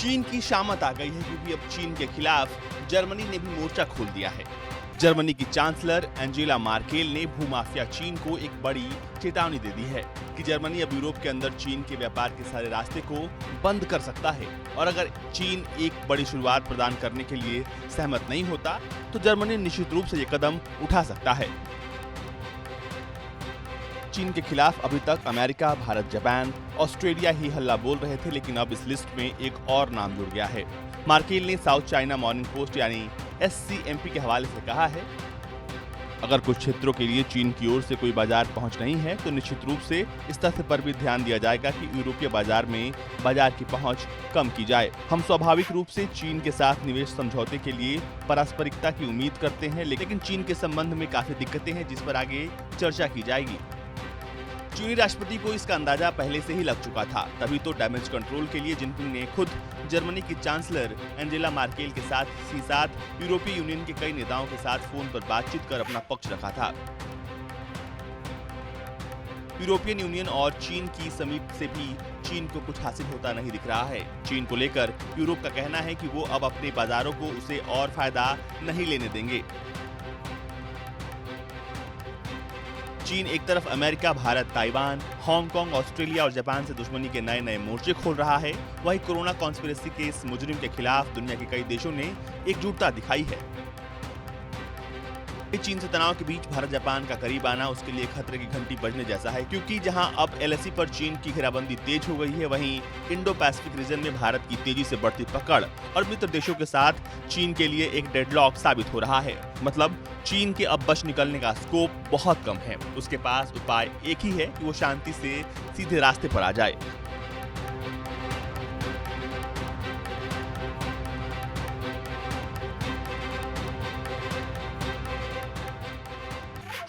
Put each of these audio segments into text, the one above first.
चीन की शामत आ गई है क्योंकि अब चीन के खिलाफ जर्मनी ने भी मोर्चा खोल दिया है। जर्मनी की चांसलर एंजेला मार्केल ने भूमाफिया चीन को एक बड़ी चेतावनी दे दी है कि जर्मनी अब यूरोप के अंदर चीन के व्यापार के सारे रास्ते को बंद कर सकता है और अगर चीन एक बड़ी शुरुआत प्रदान करने के लिए सहमत नहीं होता तो जर्मनी निश्चित रूप से ये कदम उठा सकता है। चीन के खिलाफ अभी तक अमेरिका, भारत, जापान, ऑस्ट्रेलिया ही हल्ला बोल रहे थे, लेकिन अब इस लिस्ट में एक और नाम जुड़ गया है। मार्केल ने साउथ चाइना मॉर्निंग पोस्ट यानी SCMP के हवाले से कहा है, अगर कुछ क्षेत्रों के लिए चीन की ओर से कोई बाजार पहुंच नहीं है तो निश्चित रूप से इस तथ्य पर भी ध्यान दिया जाएगा कि यूरोपीय बाजार में बाजार की पहुंच कम की जाए। हम स्वाभाविक रूप से चीन के साथ निवेश समझौते के लिए पारस्परिकता की उम्मीद करते हैं, लेकिन चीन के संबंध में काफी दिक्कतें हैं जिस पर आगे चर्चा की जाएगी। चीनी राष्ट्रपति को इसका अंदाजा पहले से ही लग चुका था, तभी तो डैमेज कंट्रोल के लिए जिनपिंग ने खुद जर्मनी की चांसलर एंजेला मार्केल के साथ यूरोपीय यूनियन के कई नेताओं के साथ फोन पर बातचीत कर अपना पक्ष रखा था। यूरोपियन यूनियन और चीन की समीप से भी चीन को कुछ हासिल होता नहीं दिख रहा है। चीन को लेकर यूरोप का कहना है कि वो अब अपने बाजारों को उसे और फायदा नहीं लेने देंगे। चीन एक तरफ America, Bharat, Taiwan, Hong Kong, Australia और जापान से दुश्मनी के नए नए मोर्चे खोल रहा है, वहीं कोरोना कॉन्स्पिरेसी के इस मुजरिम के खिलाफ दुनिया के कई देशों ने एकजुटता दिखाई है। चीन से तनाव के बीच भारत जापान का करीब आना उसके लिए खतरे की घंटी बजने जैसा है, क्योंकि जहां अब LAC पर चीन की घेराबंदी तेज हो गई है, वहीं इंडो पैसिफिक रीजन में भारत की तेजी से बढ़ती पकड़ और मित्र देशों के साथ चीन के लिए एक डेडलॉक साबित हो रहा है। मतलब चीन के अब बच निकलने का स्कोप बहुत कम है। उसके पास उपाय एक ही है कि वो शांति से सीधे रास्ते पर आ जाए।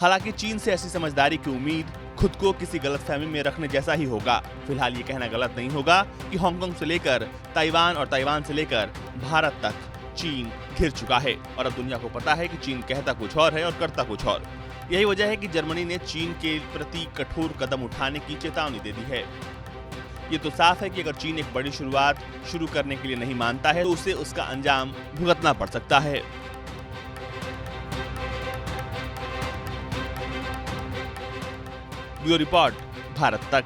हालांकि चीन से ऐसी समझदारी की उम्मीद खुद को किसी गलतफहमी में रखने जैसा ही होगा। फिलहाल ये कहना गलत नहीं होगा कि हांगकांग से लेकर ताइवान और ताइवान से लेकर भारत तक चीन घिर चुका है और अब दुनिया को पता है कि चीन कहता कुछ और है और करता कुछ और। यही वजह है कि जर्मनी ने चीन के प्रति कठोर कदम उठाने की चेतावनी दे दी है। ये तो साफ है कि अगर चीन एक बड़ी शुरुआत शुरू करने के लिए नहीं मानता है तो उसे उसका अंजाम भुगतना पड़ सकता है। ब्यूरो रिपोर्ट, भारत तक।